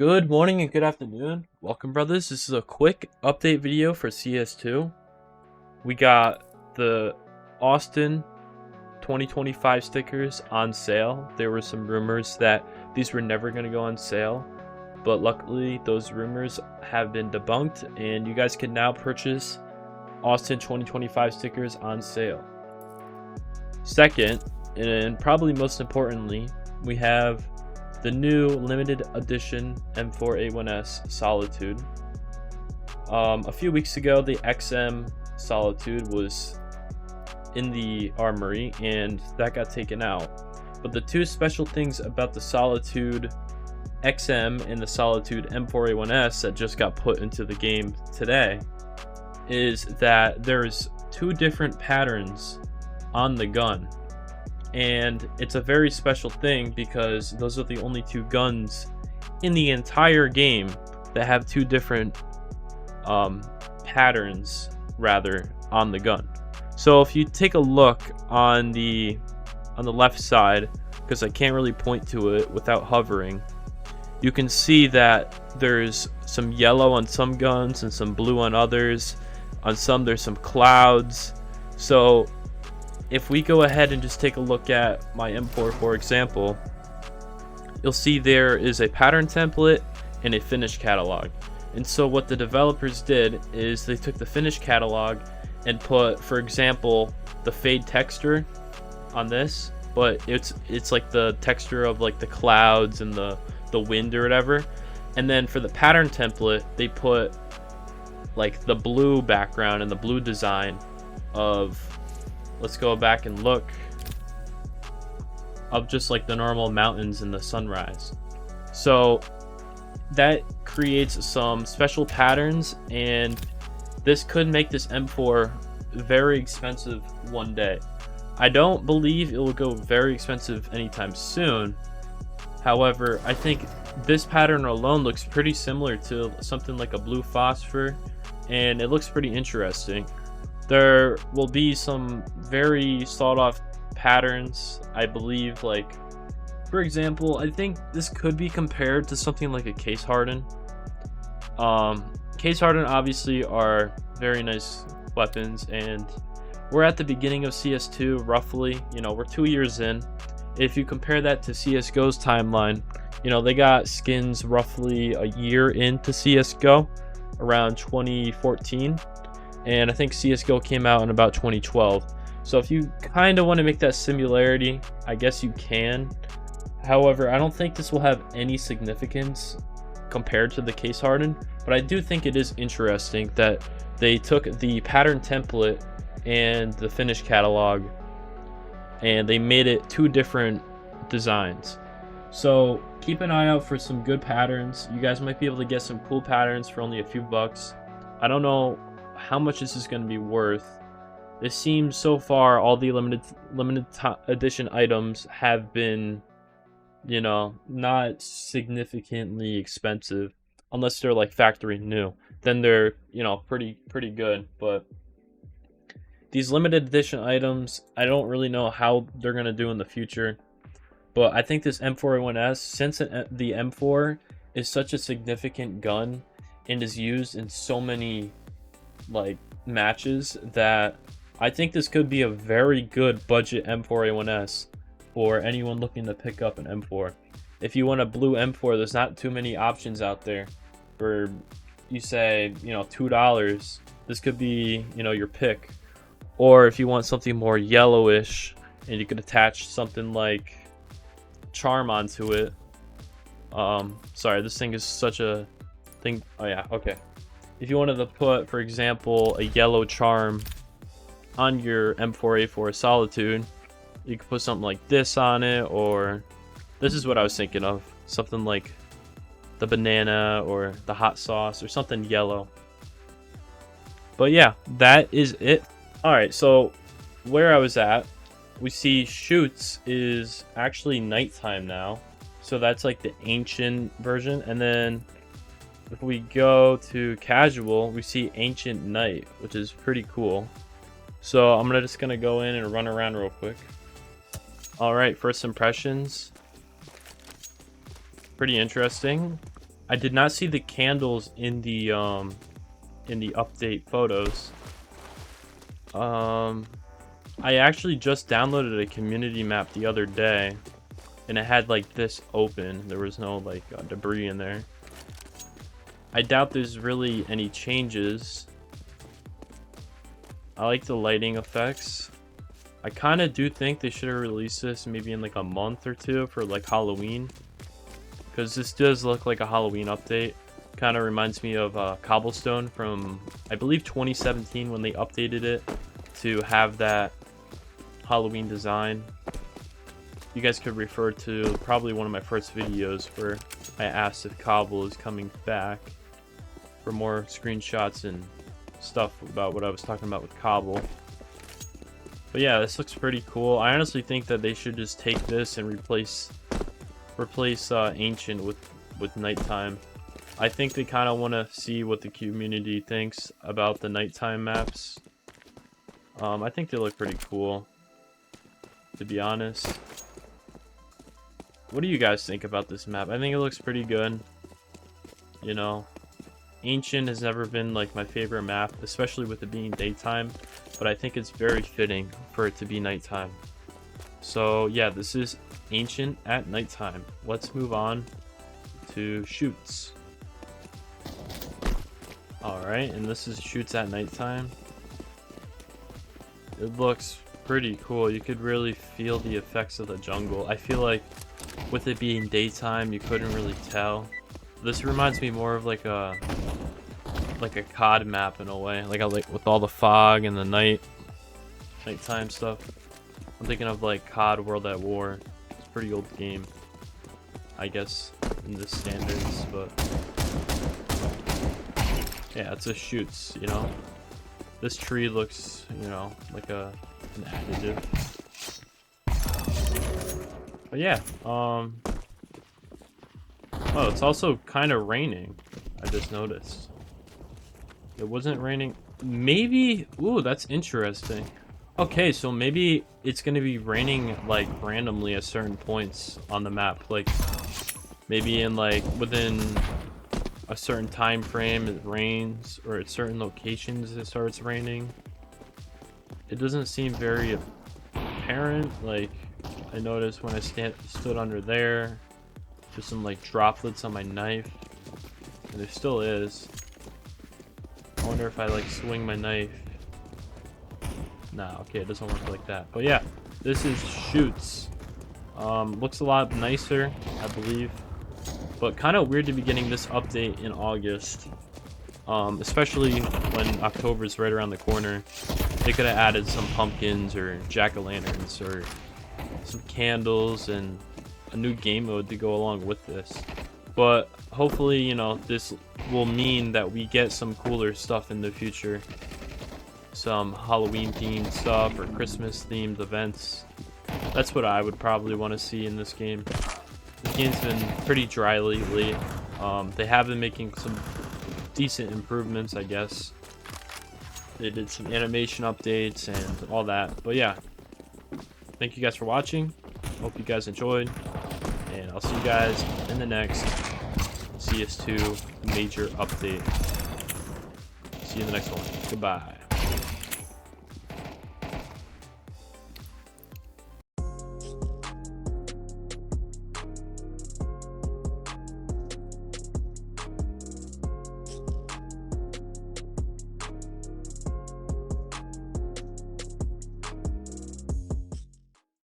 Good morning and good afternoon. Welcome, brothers. This is a quick update video for CS2. We got the Austin 2025 stickers on sale. There were some rumors that these were never going to go on sale, but luckily those rumors have been debunked and you guys can now purchase Austin 2025 stickers on sale. Second, and probably most importantly, we have the new limited edition M4A1-S Solitude. A few weeks ago, the XM Solitude was in the armory and that got taken out. But the two special things about the Solitude XM and the Solitude M4A1-S that just got put into the game today is that there's two different patterns on the gun. And it's a very special thing because those are the only two guns in the entire game that have two different patterns rather on the gun. So if you take a look on the left side, because I can't really point to it without hovering, you can see that there's some yellow on some guns and some blue on others. On some there's some clouds. So if we go ahead and just take a look at my M4, for example, you'll see there is a pattern template and a finish catalog. And so what the developers did is they took the finish catalog and put, for example, the fade texture on this, but it's like the texture of like the clouds and the wind or whatever. And then for the pattern template, they put like the blue background and the blue design of, let's go back and look, of just like the normal mountains and the sunrise. So that creates some special patterns, and this could make this M4 very expensive one day. I don't believe it will go very expensive anytime soon. However, I think this pattern alone looks pretty similar to something like a blue phosphor, and it looks pretty interesting. There will be some very sought-off patterns, I believe. Like, for example, I think this could be compared to something like a case harden. Case harden obviously are very nice weapons, and we're at the beginning of CS2 roughly. You know, we're 2 years in. If you compare that to CSGO's timeline, you know, they got skins roughly a year into CSGO, around 2014. And I think CSGO came out in about 2012. So if you kind of want to make that similarity, I guess you can. However, I don't think this will have any significance compared to the case harden, but I do think it is interesting that they took the pattern template and the finish catalog and they made it two different designs. So keep an eye out for some good patterns. You guys might be able to get some cool patterns for only a few bucks. I don't know how much this is going to be worth. It seems so far all the limited edition items have been, you know, not significantly expensive unless they're like factory new. Then they're, you know, pretty good. But these limited edition items, I don't really know how they're going to do in the future. But I think this M4A1-S, since the M4 is such a significant gun and is used in so many like matches, that I think this could be a very good budget M4A1-S for anyone looking to pick up an M4. If you want a blue M4, there's not too many options out there. For, you say, you know, $2, this could be, you know, your pick. Or if you want something more yellowish and you could attach something like charm onto it. Sorry, this thing is such a thing. Oh yeah, okay. If you wanted to put, for example, a yellow charm on your M4A4 Solitude, you could put something like this on it, or this is what I was thinking of, something like the banana or the hot sauce or something yellow. But yeah, that is it. Alright, so where I was at, we see shoots is actually nighttime now. So that's like the ancient version. And then if we go to casual, we see ancient night, which is pretty cool. So I'm just gonna go in and run around real quick. All right, first impressions. Pretty interesting. I did not see the candles in the update photos. I actually just downloaded a community map the other day, and it had like this open. There was no like debris in there. I doubt there's really any changes. I like the lighting effects. I kind of do think they should have released this maybe in like a month or two for like Halloween, because this does look like a Halloween update. Kind of reminds me of Cobblestone from, I believe, 2017 when they updated it to have that Halloween design. You guys could refer to probably one of my first videos where I asked if Cobble is coming back for more screenshots and stuff about what I was talking about with Cobble. But yeah, this looks pretty cool. I honestly think that they should just take this and replace Ancient with Nighttime. I think they kind of want to see what the community thinks about the nighttime maps. I think they look pretty cool, to be honest. What do you guys think about this map? I think it looks pretty good. You know, Ancient has never been like my favorite map, especially with it being daytime, but I think it's very fitting for it to be nighttime. So yeah, this is Ancient at nighttime. Let's move on to Shoots. Alright, and this is Shoots at nighttime. It looks pretty cool. You could really feel the effects of the jungle. I feel like with it being daytime, you couldn't really tell. This reminds me more of like a COD map in a way, like with all the fog and the nighttime stuff. I'm thinking of like COD World at War. It's a pretty old game, I guess, in the standards, but yeah, it's a Shoots, you know. This tree looks, you know, like an additive. But yeah, oh, it's also kind of raining. I just noticed. It wasn't raining. Maybe, ooh, that's interesting. Okay, so maybe it's gonna be raining like randomly at certain points on the map. Like maybe in like within a certain time frame it rains, or at certain locations it starts raining. It doesn't seem very apparent. Like I noticed when I stood under there, there's some like droplets on my knife, and there still is. I wonder if I like swing my knife. Nah, okay, it doesn't work like that. But yeah, this is Shoots. Looks a lot nicer, I believe. But kind of weird to be getting this update in August, especially when October's right around the corner. They could have added some pumpkins or jack-o'-lanterns or some candles and a new game mode to go along with this. But hopefully, you know, this will mean that we get some cooler stuff in the future. Some Halloween themed stuff or Christmas themed events. That's what I would probably want to see in this game. The game's been pretty dry lately. They have been making some decent improvements, I guess. They did some animation updates and all that. But yeah, thank you guys for watching. Hope you guys enjoyed. And I'll see you guys in the next CS2 major update. See you in the next one. Goodbye.